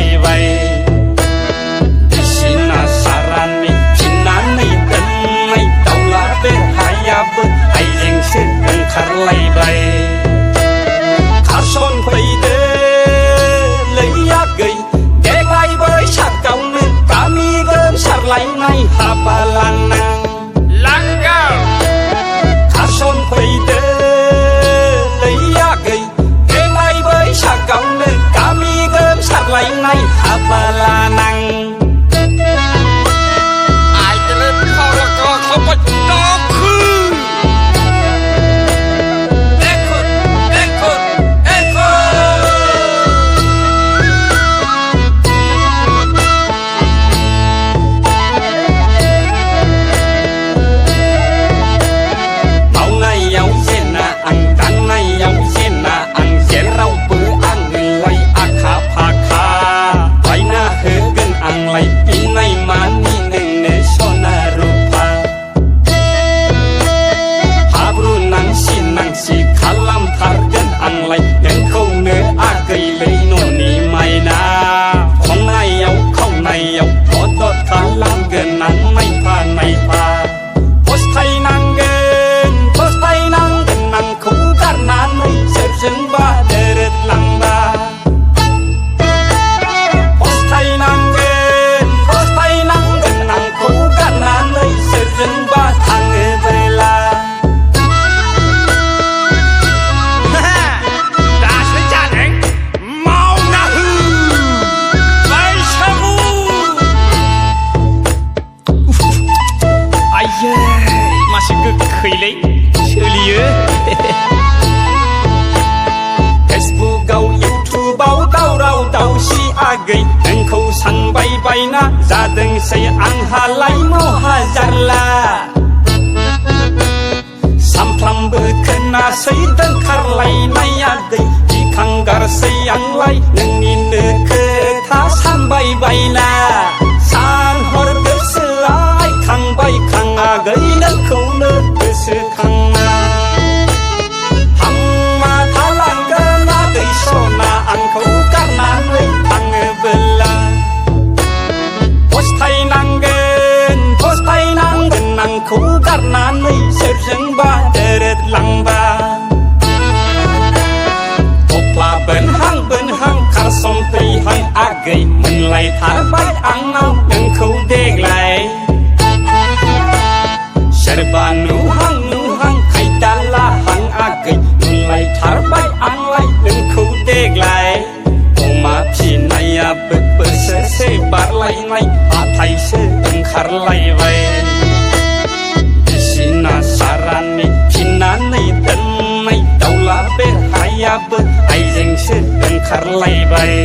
ओंखारलायबाय बिसिना सारानि फिननानै दोननाय दाउला बेरहायाबो आइजेंसो ओंखारलायबाय खारसनफैदो लैयागै देग्लाय बैसागावनो गामि गोमसारलायनाय हाबा लांनां खारसनफैदो लैयागै देग्लाय बैसागावनो गामि गोमसारलायनाय हाबा लानां खैलै सोलियो फेसबुकआव इउटुबाव दावराव दावसि आगै नोंखौ सानबाय बायना जादोंसै आंहालाय महाजारला सामफ्रामबो खोनासै दोनखारलायनाय आगै गिखांगारसै आंलाय नोंनिनो खोथा सानबाय बायना सानहर गोसोआय खांबाय खाङागै नोंखौनो गोसोखांना हांमा थालांगोन आगै सना आंखौ गारनानै थाङोबोला फस्थायनांगोन आंखौ गारनानै सोरजोंबा दोरोदलांबा थफ्ला बोनहां खारसनफैहां आगै मोनलायथारबाय आंनाव नोंखौ देग्लाय सोरबा नुहां खायदा लाहां आगै मोनलायथारबाय आंलाय नोंखौ देग्लाय अमा फिनायाबो बोसोरसे बारलायनाय हाथायसो ओंखारलायबाय बिसिना सारानि फिननानै दोननाय दाउला बेरहायाबो आइजेंसो ओंखारलायबाय